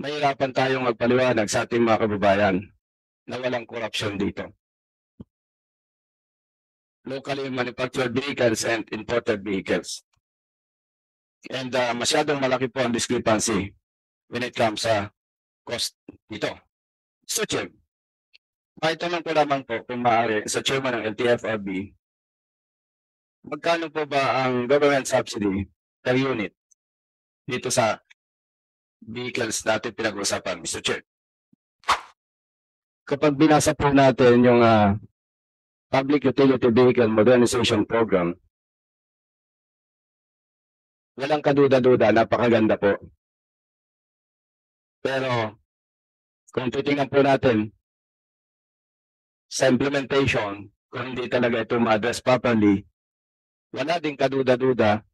mahirapan tayong magpaliwanag sa ating mga kababayan na walang korupsyon dito. Locally manufactured vehicles and imported vehicles. And masyadong malaki po ang discrepancy when it comes sa cost dito. So, Chair, maitanong ko lamang po kung maaari sa chairman ng LTFRB, magkano po ba ang government subsidy per unit dito sa vehicles natin pinag-usapan, Mr. Chair? Kapag binasa po natin yung Public Utility Vehicle Modernization Program, walang kaduda-duda, napakaganda po. Pero kung titingnan po natin sa implementation, kung hindi talaga ito ma-address properly, wala ding kaduda-duda,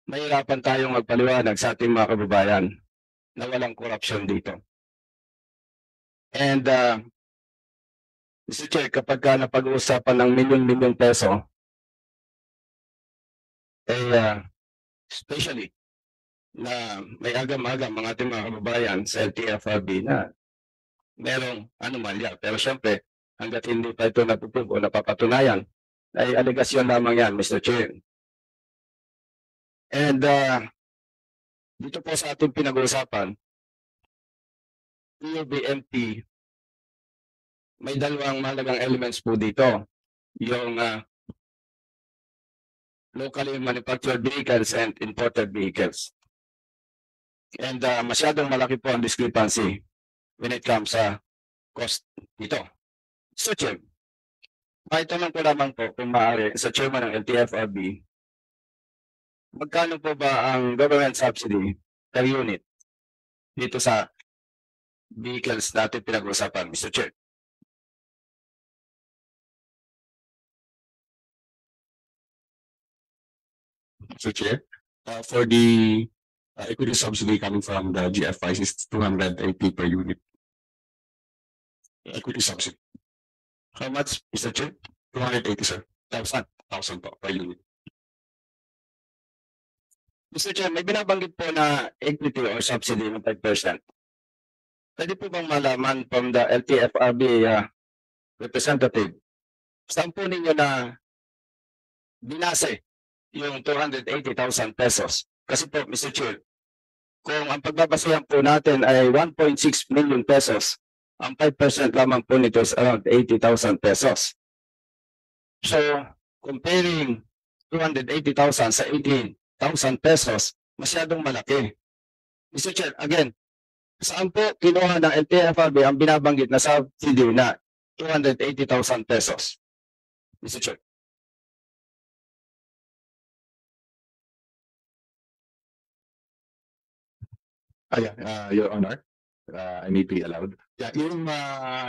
mahirapan tayong magpaliwanag sa ating mga kababayan na walang korupsyon dito. And Mr. Chair, kapag napag-uusapan ng milyon-milyon peso, especially na may agam-agam ang ating mga kababayan sa LTFRB na merong anomalya. Pero syempre, hanggat hindi pa ito natutup o napapatunayan, ay alegasyon lamang yan, Mr. Chair. And dito po sa ating pinag-uusapan, PUBMP, may dalawang mahalagang elements po dito. Yung locally manufactured vehicles and imported vehicles. And masyadong malaki po ang discrepancy when it comes sa cost dito. So, Chair, maitanong ko lamang po kung maaari sa chairman ng LTFRB, magkano po ba ang government subsidy per unit dito sa vehicles natin pinag-usapan, Mr. Chair? Mr. Chair, for the equity subsidy coming from the GFIs is 280 per unit. Equity subsidy. How much, Mr. Chair? 280, sir. 1,000 po per unit. Mr. Chair, may binabanggit po na equity or subsidy ng 5%. Pwede po bang malaman from the LTFRB representative, saan po ninyo na binase yung 280,000 pesos? Kasi po, Mr. Chair, kung ang pagbabasehan po natin ay 1.6 million pesos, ang 5% lamang po nito is around 80,000 pesos. So, comparing 280,000 sa 80,000 pesos, masyadong malaki. Mr. Chair, again, saan po kinuha ng LTFRB ang binabanggit na subsidy na 280,000 pesos? Mr. Chair. Your Honor, I may be allowed. Yeah, yung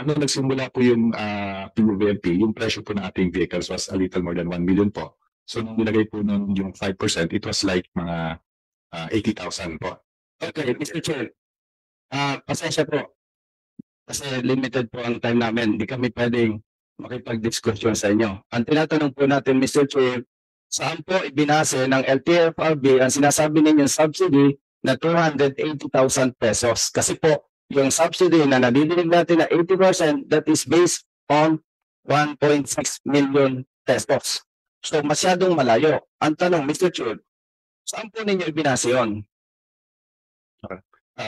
nung nagsimula po yung PUVMP, yung presyo po ng ating vehicles was a little more than 1 million po. So nung nilagay po nun yung 5%, it was like mga 80,000 po. Okay, Mr. Chair. Pasensya po. Kasi limited po ang time namin. Hindi kami pwedeng makipag-discussion sa inyo. Ang tinatanong po natin, Mr. Chair, saan po ibinase ng LTFRB ang sinasabi ninyong subsidy na 280,000 pesos? Kasi po, yung subsidy na nadidinig natin na 80%, that is based on 1.6 million pesos. So, masyadong malayo. Ang tanong, Mr. Chair, saan po ninyo ibinase yun?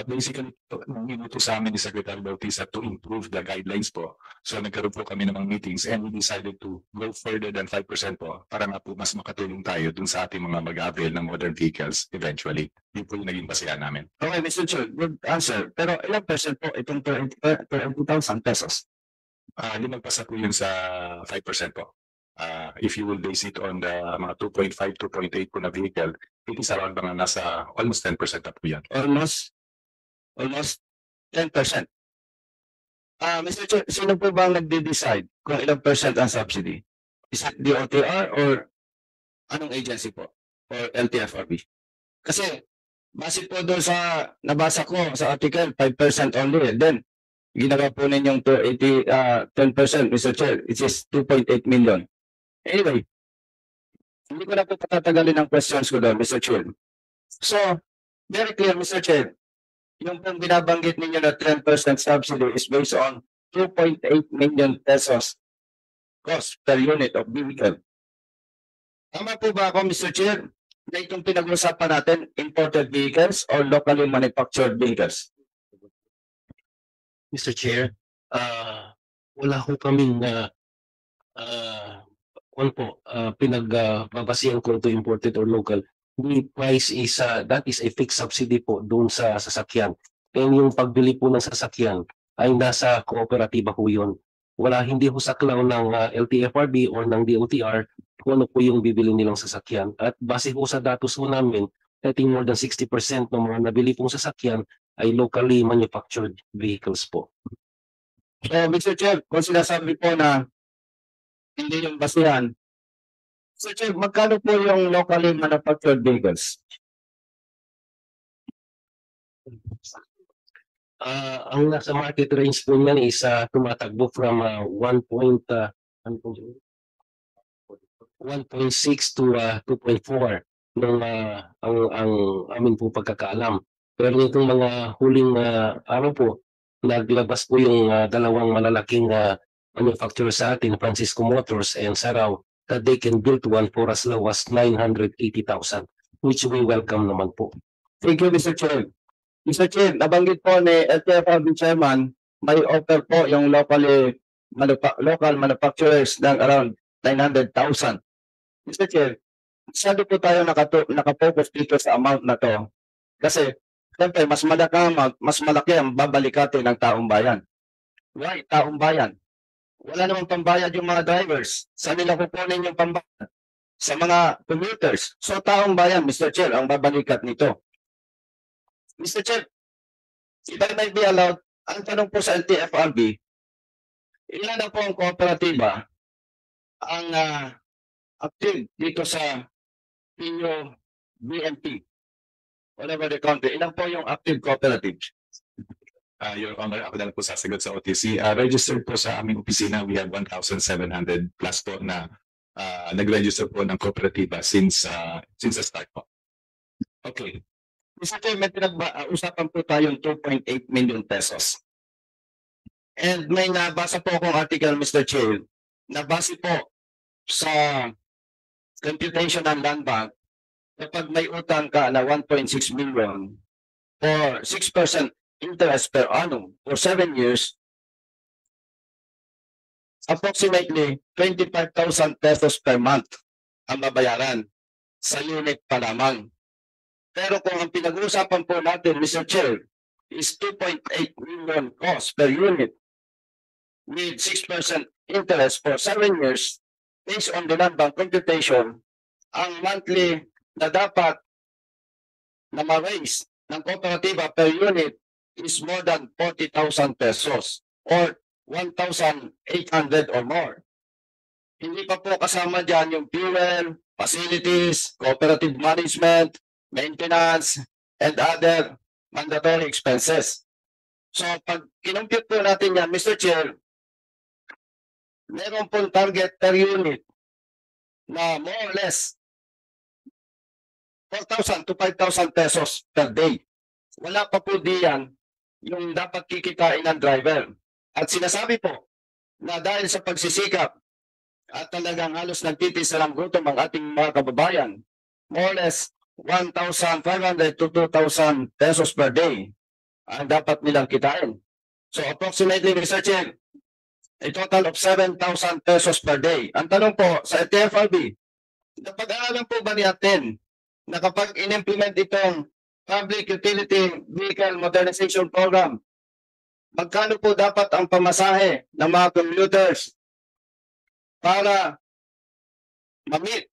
Basically, nanginuto sa amin ni Secretary Bautista to improve the guidelines po. So nagkaroon po kami ng mga meetings and we decided to go further than 5% po para nga po mas makatulong tayo dun sa ating mga mag-avail ng modern vehicles eventually. Yun po yung naging basehan namin. Okay, Mr. Chair, good answer. Pero ilang percent po itong 280,000 pesos? Limagpasa po yun sa 5% po. If you will base it on the mga 2.5, 2.8 po na vehicle, it is around mga nasa almost 10% na po yan. Almost 10%. Mr. Chair, sino po ba ang nagde-decide kung ilang percent ang subsidy? Is it DOTR or anong agency po? Or LTFRB? Kasi, base po doon sa nabasa ko sa article, 5% only. Then, ginagawa po ninyong 10%, Mr. Chair, which is 2.8 million. Anyway, hindi ko na po patatagalin ang questions ko doon, Mr. Chair. So, very clear, Mr. Chair, yung pong binabanggit ninyo na 10% subsidy is based on 2.8 million pesos cost per unit of vehicle. Tama po ba ako, Mr. Chair, na itong pinag-usapan natin, imported vehicles or locally manufactured vehicles? Mr. Chair, wala ho kaming pinagbabasihan kung ito imported or local. The price is, that is a fixed subsidy po doon sa sasakyan. And yung pagbili po ng sasakyan ay nasa kooperatiba po yun. Hindi ho saklaw ng LTFRB or ng DOTR kung ano po yung bibili nilang sasakyan. At base po sa datos po namin, I think more than 60% ng mga nabili pong sasakyan ay locally manufactured vehicles po. So, Mr. Chair, kung sinasabi po na hindi yung basihan, Mr. Chair, magkano po yung locally manufactured vehicles? Ang nasa market range po niyan is tumatakbo from 1.6 to 2.4 ng ang amin po pagkakaalam. Pero itong mga huling araw po, naglabas po yung dalawang malalaking manufacturer sa atin, Francisco Motors and Saraw, that they can build one for as low as 980,000, which we welcome naman po. Thank you, Mr. Chair. Mr. Chair, nabanggit po ni LTFRB Chairman, may offer po yung local manufacturers ng around 900,000. Mr. Chair, masyado po tayo nakapokus dito sa amount na to. Kasi, siyempre, mas malaki ang babalikate ng taong bayan. Why? Taong bayan. Wala namang pambayad yung mga drivers. Saan nila kukunin yung pambayad? Sa mga commuters. So, taong bayan, Mr. Chair, ang babalikat nito. Mr. Chair, if I might be allowed, ang tanong po sa LTFRB, ilan na po ang kooperatiba ang active dito sa PO BNP? Whatever the country, ilan po yung active cooperatives? Your Honor, ako na lang po sasagot sa OTC. Registered po sa aming opisina, we have 1,700 plus po na nag-register po ng kooperatiba since the start po. Okay. Mr. Chair, may pinag-usapan po tayong 2.8 million pesos. And may nabasa po akong article, Mr. Chair, na base po sa computation ng Land Bank, kapag may utang ka na 1.6 million or 6% interest per annum for 7 years, approximately 25,000 pesos per month ang mabayaran sa unit pa lamang. Pero kung ang pinag-uusapan po natin, Mr. Chair, is 2.8 million cost per unit with 6% interest for 7 years, based on the Land Bank computation, ang monthly na dapat na ma-raise ng kooperatiba per unit is more than 40,000 pesos or 1,800 or more. Hindi pa po kasama dyan yung fuel, facilities, cooperative management, maintenance, and other mandatory expenses. So pag kinumpute po natin yan, Mr. Chair, meron pong target per unit na more or less 4,000 to 5,000 pesos per day. Wala pa po diyan yung dapat kikitain ng driver. At sinasabi po na dahil sa pagsisikap at talagang halos nagtitis na lang gutom ang ating mga kababayan, more or less 1,500 to 2,000 pesos per day ang dapat nilang kitain. So approximately, Mr. Chair, a total of 7,000 pesos per day. Ang tanong po sa TFRB, napag-aaralan po ba natin na kapag in-implement itong Public Utility Vehicle Modernization Program, magkano po dapat ang pamasahe ng mga commuters para ma-meet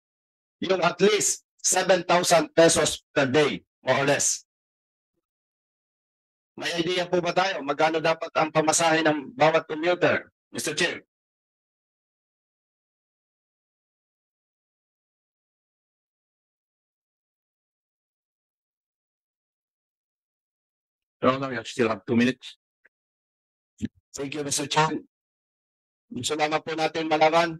yung at least 7,000 pesos per day, more or less? May idea po ba tayo magkano dapat ang pamasahe ng bawat commuter, Mr. Chair? Your Honor, you still have 2 minutes. Thank you, Mr. Chair. Gusto naman po natin malaman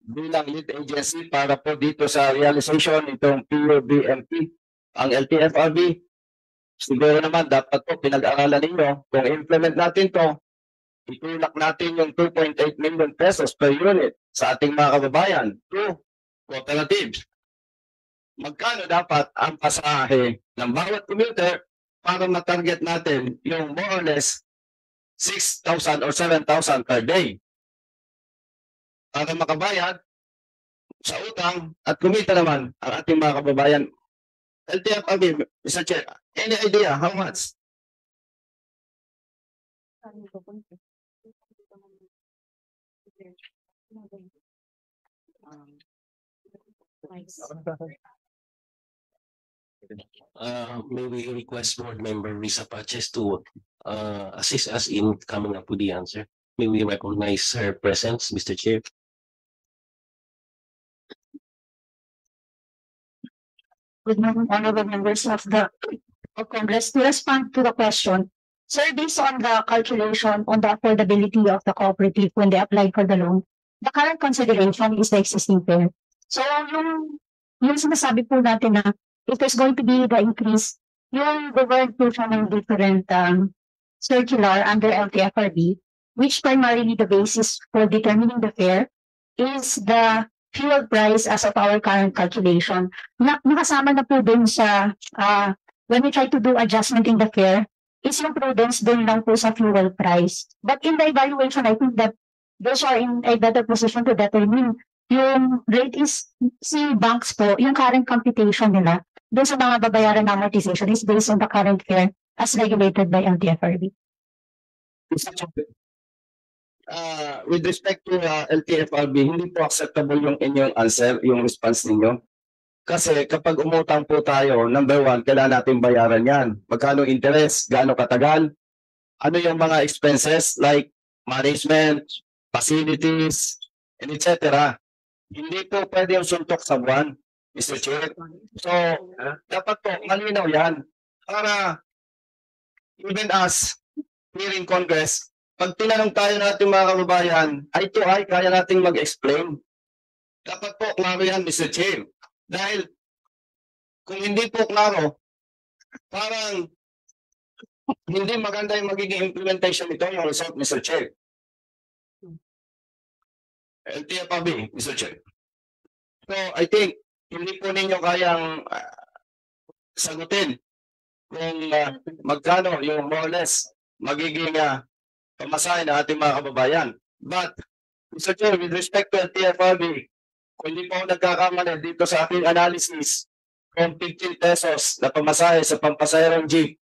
bilang lead agency para po dito sa realization itong PUBMP, ang LTFRB, siguro naman dapat po pinag-aralan ninyo kung implement natin to, itulak natin yung 2.8 million pesos per unit sa ating mga kababayan to cooperatives. Magkano dapat ang pasahe ng bawat commuter para matarget natin yung more or less 6,000 or 7,000 per day para makabayad sa utang at kumita naman ang ating mga kababayan. LTFRB, Mr. Chair, any idea how much? May we request board member Risa Paches to assist us in coming up with the answer. May we recognize her presence, Mr. Chair? Good morning, honorable members of Congress. To respond to the question, sir, based on the calculation on the affordability of the cooperative when they applied for the loan, the current consideration is the existing fare. So, yung sinasabi po natin na if there's going to be the increase, yung government po siya ng different circular under LTFRB, which primarily the basis for determining the fare is the fuel price as of our current calculation. Nakasama na po dun sa when we try to do adjustment in the fare, is yung prudence dun lang po sa fuel price. But in the evaluation, I think that those are in a better position to determine yung rate is, si banks po, yung current computation nila, dun sa mga babayaran na amortization is based on the current fare as regulated by LTFRB. With respect to LTFRB, hindi po acceptable yung inyong answer, yung response ninyo. Kasi kapag umutang po tayo, number one, kailangan natin bayaran yan. Magkano interest, gaano katagal, ano yung mga expenses like management, facilities, and etc. Hindi po pwede yung suntok sa buwan, Mr. Chair. So, dapat po, malinaw yan. Para even us, here in Congress, pag tinanong tayo natin mga kababayan, ay to ay kaya nating mag-explain. Dapat po klaro yan, Mr. Chair. Dahil kung hindi po klaro, parang hindi maganda yung magiging implementation nito yung result, Mr. Chair. LTFRB, Mr. Chair. So, I think, hindi po ninyo kayang sagutin kung magkano yung more or less magiging pamasahe ng ating mga kababayan. But, Mr. Chair, with respect to LTFRB, kung hindi po ako nagkakamali dito sa ating analysis, kung 15 pesos na pamasahe sa pampasahirang jeep,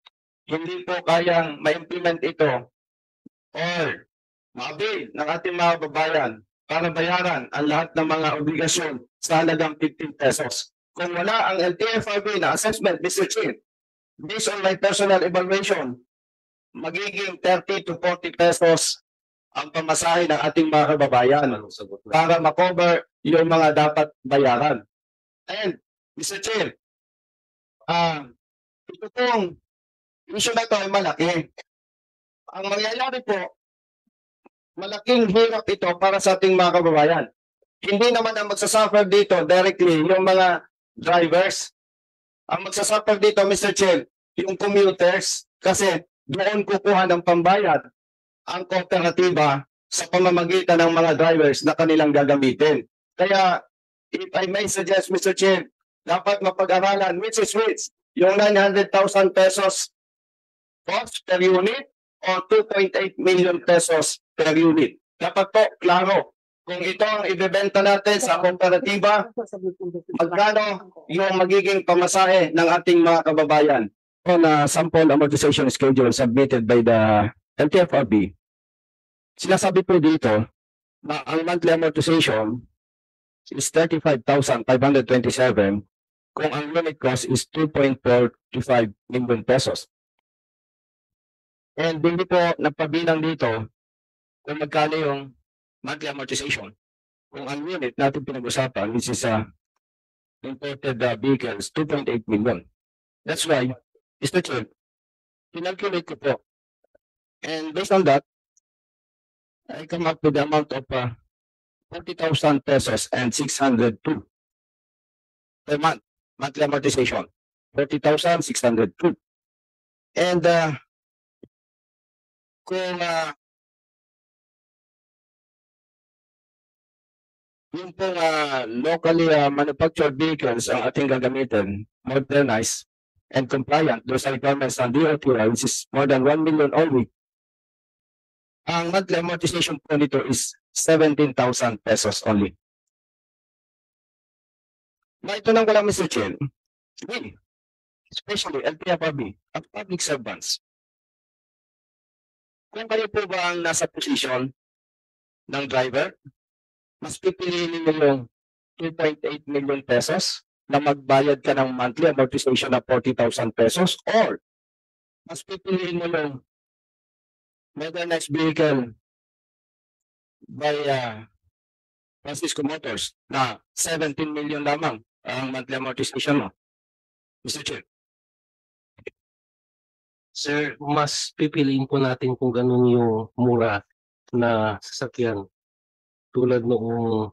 hindi po kayang ma-implement ito or ma-avail ng ating mga kababayan para bayaran ang lahat ng mga obligasyon sa halagang 15 pesos. Kung wala ang LTFRB na assessment, Mr. Chair, based on my personal evaluation, magiging 30 to 40 pesos ang pamasahe ng ating mga kababayan para makover yung mga dapat bayaran. And, Mr. Chair, ito pong issue na ito ay malaki. Ang mangyayari po, malaking hirap ito para sa ating mga kababayan. Hindi naman ang magsasuffer dito directly yung mga drivers. Ang magsasuffer dito, Mr. Chair, yung commuters kasi doon kukuha ng pambayad ang kooperatiba sa pamamagitan ng mga drivers na kanilang gagamitin. Kaya, if I may suggest, Mr. Chair, dapat mapag-aralan which is which, yung 900,000 pesos cost per unit o 2.8 million pesos per unit. Dapat po, klaro, kung ito ang ibebenta natin sa kooperatiba, magkano yung magiging pamasahe ng ating mga kababayan. On a sample amortization schedule submitted by the LTFRB, sinasabi po dito na ang monthly amortization is 35,527 kung ang unit cost is 2.45 million pesos. And hindi po nagpabilang dito kung magkano yung monthly amortization. Kung ang unit natin pinag-usapan, which is imported vehicles, 2.8 million. That's why, Mr. Chair, pinalculate ko po. And based on that, I come up with the amount of 40,000 pesos and 602 per month, monthly amortization. 40,602. And kung yung pong locally manufactured vehicles ang ating gagamitin, modernized and compliant doon sa requirements ng DOTR, which is more than 1 million only, ang monthly amortization po nito is 17,000 pesos only. Na ito nang wala, Mr. Chair, we, especially LTFRB, at public servants, kung kayo po ba ang nasa position ng driver, mas pipiliin ninyo yung 2.8 million pesos na magbayad ka ng monthly amortization na 40,000 pesos, or mas pipiliin mo yung modernized vehicle by Francisco Motors na 17 million lamang ang monthly amortization mo, Mr. Chair. Sir, mas pipiliin po natin kung ganun yung mura na sasakyan tulad noong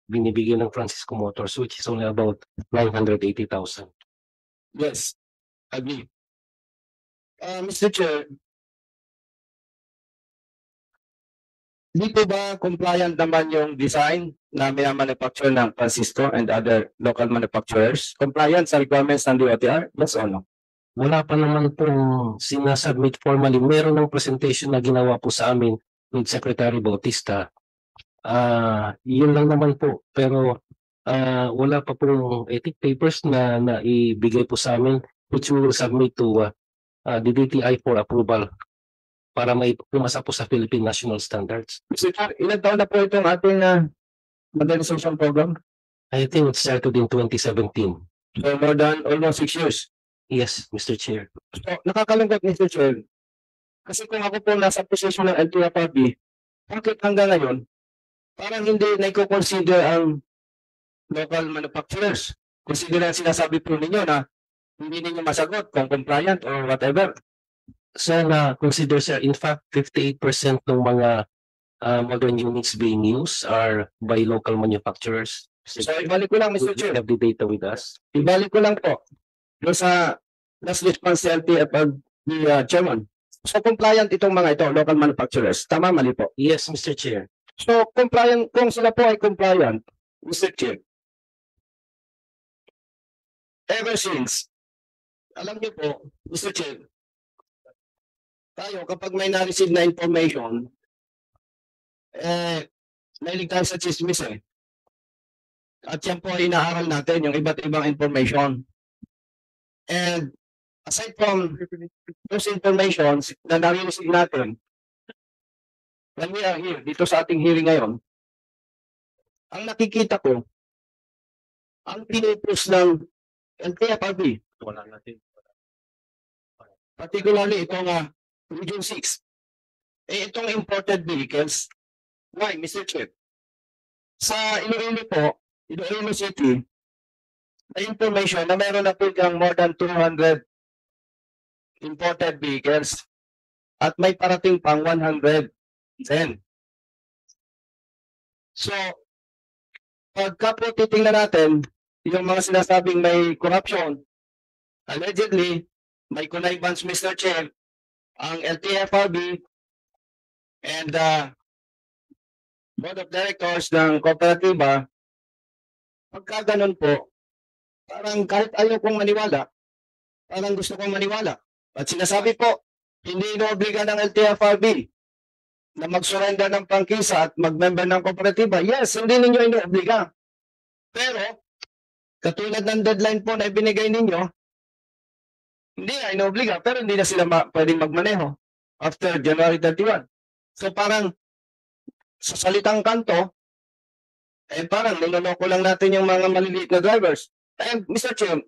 binibigyan ng Francisco Motors, which is only about 980,000. Yes, agree. Mr. Chair, di po ba compliant naman yung design na minamanufacture ng Francisco and other local manufacturers? Compliant sa requirements ng DOTR? Yes or no? Wala pa naman pong sinasubmit formally. Meron ng presentation na ginawa po sa amin with Secretary Bautista. Yun lang naman po. Pero wala pa pong ethic papers na ibigay po sa amin, which we will submit to the DTI for approval para may pumasa po sa Philippine National Standards. Mr. Chair, ilan taon na po itong ating modernization program? I think it started in 2017. So more than almost 6 years. Yes, Mr. Chair. So, nakakalungkot, Mr. Chair. Kasi kung ako po nasa position ng LTFRB, bakit hanggang ngayon, parang hindi na i-consider ang local manufacturers? Consider ang sinasabi po ninyo na hindi ninyo masagot kung compliant or whatever. So, consider, sir, in fact, 58% ng mga modern units being used are by local manufacturers. So, ibalik ko lang, Mr. We Chair. have the data with us. Ibalik ko lang po. Doon sa last response sa LTFRB chairman. So, compliant itong mga ito, local manufacturers. Tama, mali po. Yes, Mr. Chair. So, compliant, kung sila po ay compliant, Mr. Chair, ever since, alam niyo po, Mr. Chair, tayo kapag may na-receive na information, mahilig tayo sa chismis eh. At yan po ay inaaral natin, yung iba't ibang information. And aside from those informations na nare-receive natin, when we are here, dito sa ating hearing ngayon, ang nakikita ko, ang pinipus ng LTFRB, particularly itong Region 6, itong imported vehicles. Why, Mr. Chair? Sa Iloilo po, Iloilo City, na information na meron na po kang more than 200 imported vehicles at may parating pang 110. So, pagka po titingnan natin yung mga sinasabing may corruption, allegedly, may connivance, Mr. Chair, ang LTFRB and Board of Directors ng kooperatiba, pagka ganun po, parang kahit ayaw kong maniwala, parang gusto kong maniwala. At sinasabi po, hindi inoobliga ng LTFRB na mag-surrender ng prangkisa at mag-member ng kooperatiba. Yes, hindi ninyo inoobliga. Pero, katulad ng deadline po na ibinigay ninyo, hindi na inoobliga, pero hindi na sila pwedeng magmaneho after January 31. So parang, sa salitang kanto, parang niloloko lang natin yung mga maliliit na drivers. And Mr. Chair,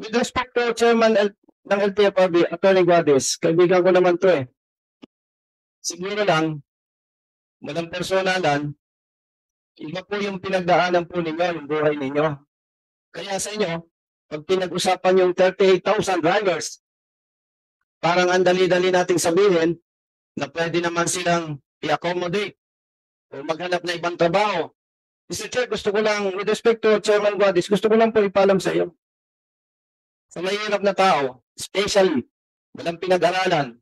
with respect to Chairman ng LTFRB, Attorney Guades, kaibigan ko naman to eh. Siguro lang, walang personalan, iba po yung pinagdaanan po ninyo, yung buhay ninyo. Kaya sa inyo, pag pinag-usapan yung 38,000 drivers, parang ang dali-dali nating sabihin na pwede naman silang i-accommodate o maghanap na ibang trabaho. Mr. Chair, gusto ko lang, with respect to Chairman Guades, gusto ko lang po ipalam sa iyo. sa mahirap na tao, especially walang pinag-aralan,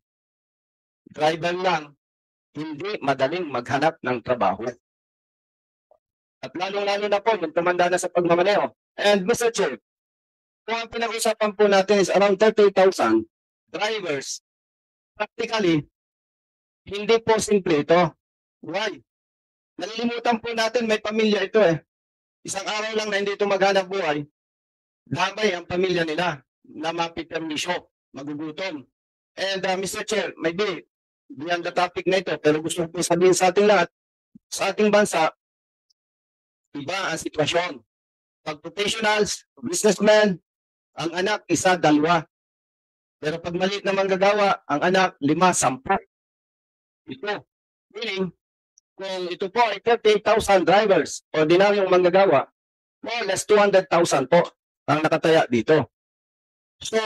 driver lang, hindi madaling maghanap ng trabaho. At lalong-lalo na po, yung tumanda na sa pagmamaneho. And Mr. Chair, kung ang pinag-usapan po natin is around 30,000 drivers, practically, hindi po simple ito. Why? Nalilimutan po natin may pamilya ito eh. Isang araw lang na hindi ito maghanap buhay, damay ang pamilya nila na mapipermisyo, magugutom. And Mr. Chair, maybe beyond the topic na ito, pero gusto ko sabihin sa ating lahat, sa ating bansa, iba ang sitwasyon. Pag professionals, businessmen, ang anak, 1, 2. Pero pag maliit na manggagawa, ang anak, 5, 10. Ito. Meaning, kung ito po ay 38,000 drivers, ordinaryong manggagawa, more or less 200,000 po ang nakataya dito. So,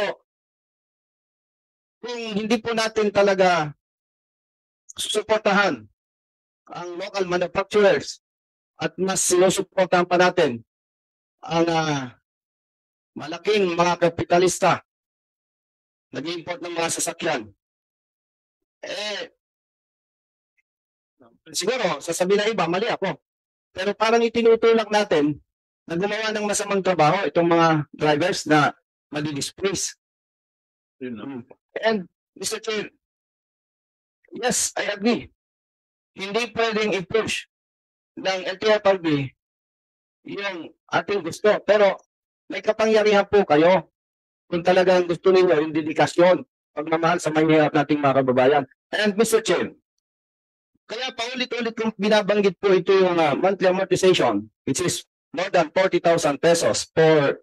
kung hindi po natin talaga susuportahan ang local manufacturers at mas sinusuportahan pa natin ang malaking mga kapitalista nag-import ng mga sasakyan, siguro sasabihin na iba, mali ako. Pero parang itinutulak natin na gumawa ng masamang trabaho itong mga drivers na madi-displace. And Mr. Chair, yes, I agree. Hindi pwedeng i-push ng LTFRB yung ating gusto. Pero may kapangyarihan po kayo kung talagang gusto ninyo yung dedikasyon, pagmamahal sa mahihirap nating mga kababayan. And Mr. Chair, kaya paulit-ulit kong binabanggit po ito yung monthly amortization, which is more than 40,000 pesos for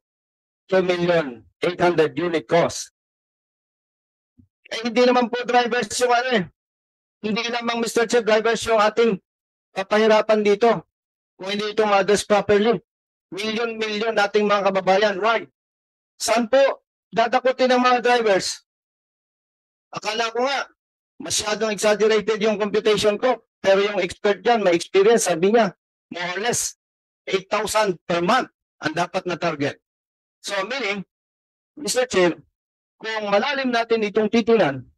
2,800,000 unit cost. Hindi naman po drivers yung hindi lamang Mr. Chair, drivers yung ating kapahirapan dito. Kung hindi ito ma-address properly, milyon-milyon nating mga kababayan. Why? Saan po dadakutin ng mga drivers? Akala ko nga, masyadong exaggerated yung computation ko. Pero yung expert dyan, may experience, sabi niya, more or less, 8,000 per month ang dapat na target. So meaning, Mr. Chair, kung malalim natin itong titinan,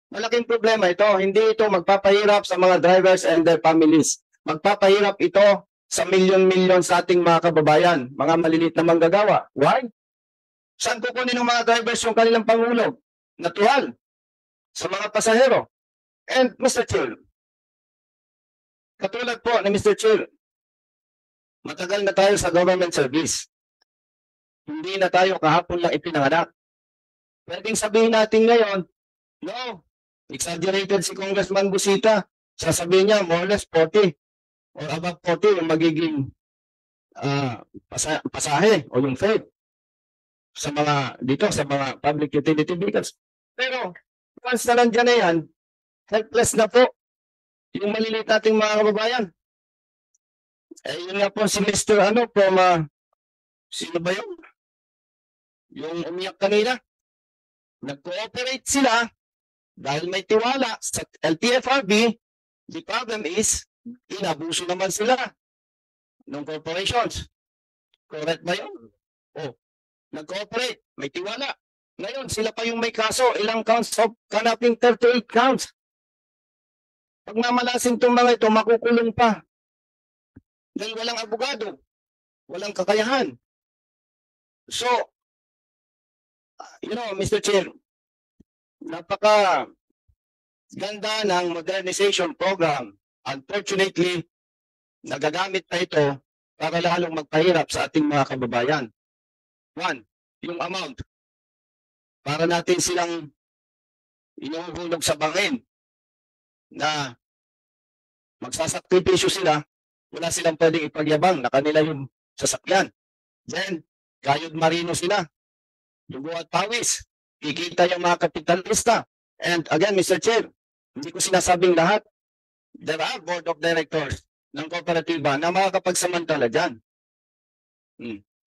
malaking problema ito. Hindi ito magpapahirap sa mga drivers and their families. Magpapahirap ito sa milyon-milyon sa ating mga kababayan, mga maliliit na manggagawa. Why? Saan kukunin ng mga drivers yung kanilang pangulog? Natural. Sa mga pasahero. And Mr. Chair, katulad po ni Mr. Chair, matagal na tayo sa government service. Hindi na tayo kahapon lang ipinanganak. Pwedeng sabihin natin ngayon, no, exaggerated si Congressman Busita. Sasabihin niya, more or less 40 or above 40 yung magiging pasahe o yung fare sa mga dito sa mga public utility vehicles. Pero once na nandiyan na yan, helpless na po yung maliliit nating mga kababayan. Yun nga po si Mr. sino ba yun? Yung umiyak kanina. Nag-cooperate sila dahil may tiwala sa LTFRB. The problem is, inabuso naman sila ng corporations. Correct ba yun? Nag-cooperate, may tiwala. Ngayon, sila pa yung may kaso. Ilang counts of kanaping 38 counts. Pag mamalasin itong mga ito, makukulong pa. Dahil walang abogado. Walang kakayahan. So, Mr. Chair, napaka ganda ng modernization program. Unfortunately, nagagamit pa ito para lalong magpahirap sa ating mga kababayan. One, yung amount. Para natin silang inuhulog sa bangin na magsasakripisyo sila, wala silang pwedeng ipagyabang na kanila yung sasakyan. Then, kayod marino sila. Dugo at pawis. Kikita yung mga kapitalista. And again, Mr. Chair, hindi ko sinasabing lahat. There are board of directors ng kooperatiba na makakapagsamantala dyan.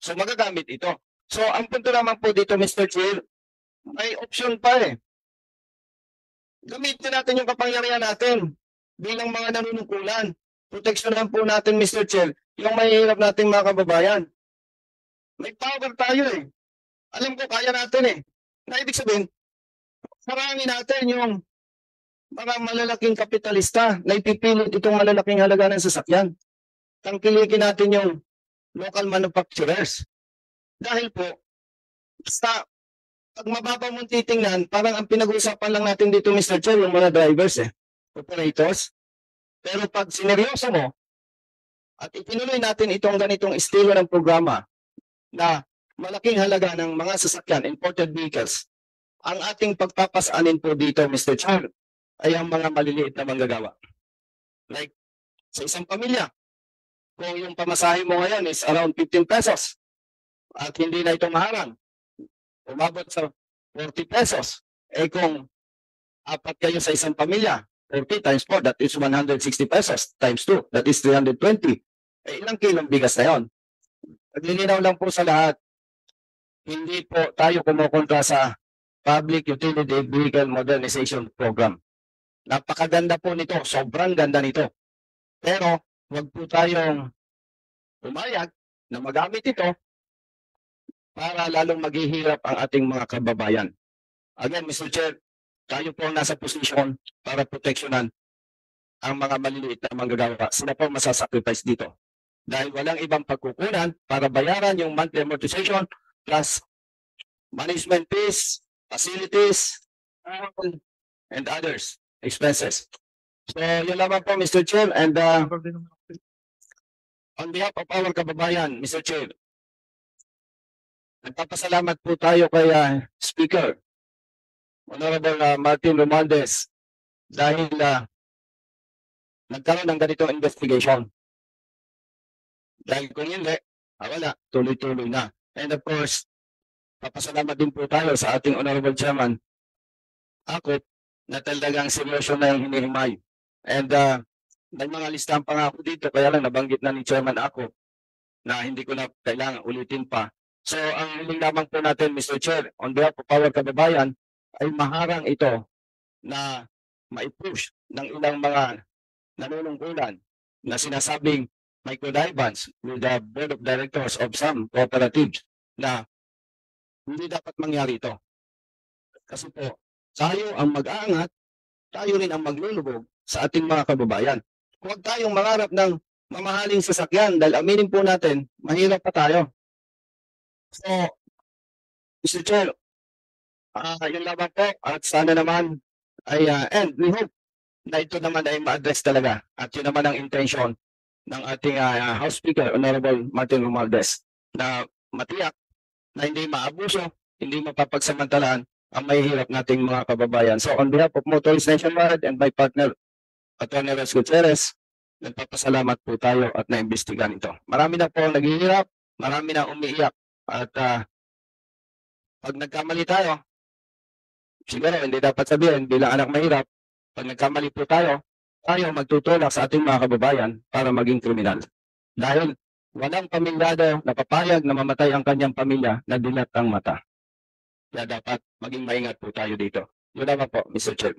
So magagamit ito. So ang punto naman po dito, Mr. Chair, may option pa eh. Gamitin natin yung kapangyarihan natin bilang mga nanunungkulan. Proteksyonan po natin, Mr. Chair, yung mahihirap nating mga kababayan. May power tayo eh. Alam ko kaya natin eh. Na ibig sabihin, sarangin natin yung mga malalaking kapitalista na ipipilit itong malalaking halaga ng sasakyan. Tangkilikin natin yung local manufacturers. Dahil po, sa pag mababa mong titingnan, parang ang pinag-uusapan lang natin dito, Mr. Chair, yung mga drivers operators. Pero pag sineryoso mo, at itinuloy natin itong ganitong estilo ng programa na malaking halaga ng mga sasakyan, imported vehicles, ang ating pagpapasanin po dito, Mr. Chair, ay ang mga maliliit na manggagawa. Like, sa isang pamilya, kung yung pamasahe mo ngayon is around 15 pesos, at hindi na ito maharang, umabot sa 40 pesos, eh kung apat kayo sa isang pamilya, 40 times 4, that is 160 pesos, times 2, that is 320. Eh, ilang kilong bigas na yun? Naglilinaw lang po sa lahat, hindi po tayo kumukontra sa Public Utility Vehicle Modernization Program. Napakaganda po nito, sobrang ganda nito. Pero, huwag po tayong umayag na magamit ito para lalong maghihirap ang ating mga kababayan. Again, Mr. Chair, tayo po ang nasa posisyon para proteksyonan ang mga maliliit na manggagawa. Sila po masasacrifice dito. Dahil walang ibang pagkukunan para bayaran yung monthly amortization plus management fees, facilities, and others expenses. So, yun lamang po, Mr. Chair. And on behalf of our kababayan, Mr. Chair, nagpapasalamat po tayo kay Speaker, Honorable Martin Romualdez, dahil nagkaroon ng ganitong investigation. Dahil kung hindi, wala, tuloy-tuloy na. And of course, papasalamat din po tayo sa ating Honorable Chairman, Akop, na talagang seryoso na yung hinihimay. And may mga listahan pa nga ako dito, kaya lang nabanggit na ni Chairman Akop na hindi ko na kailangan ulitin pa. So, ang hiling lamang po natin, Mr. Chair, on behalf of our kababayan, ay maharang ito na maipush ng ilang mga nanunungkulan na sinasabing may connivance with the board of directors of some cooperatives na hindi dapat mangyari ito. Kasi po, tayo ang mag-aangat, tayo rin ang maglulubog sa ating mga kababayan. Huwag tayong mangarap ng mamahaling sasakyan dahil aminin po natin, mahirap pa tayo. So, Mr. Chair, yun lamang po at sana naman ay, and we hope na ito naman ay ma-address talaga at yun naman ang intention ng ating House Speaker, Honorable Martin Romualdez, na matiyak na hindi maabuso, hindi mapapagsamantalaan ang mahihirap nating mga kababayan. So on behalf of Motorists Nationwide and my partner, Atty. Res Gutierrez, nagpapasalamat po tayo at naimbestigan ito. Marami na po ang naghihirap, marami na umiiyak at pag nagkamali tayo, siguro hindi dapat sabihin bilang anak mahirap, pag nagkamali po tayo magtutulak sa ating mga kababayan para maging kriminal. Dahil walang pamilyado na papayag na mamatay ang kanyang pamilya na dilat ang mata. Kaya dapat maging maingat po tayo dito. Yun naman po, Mr. Chair.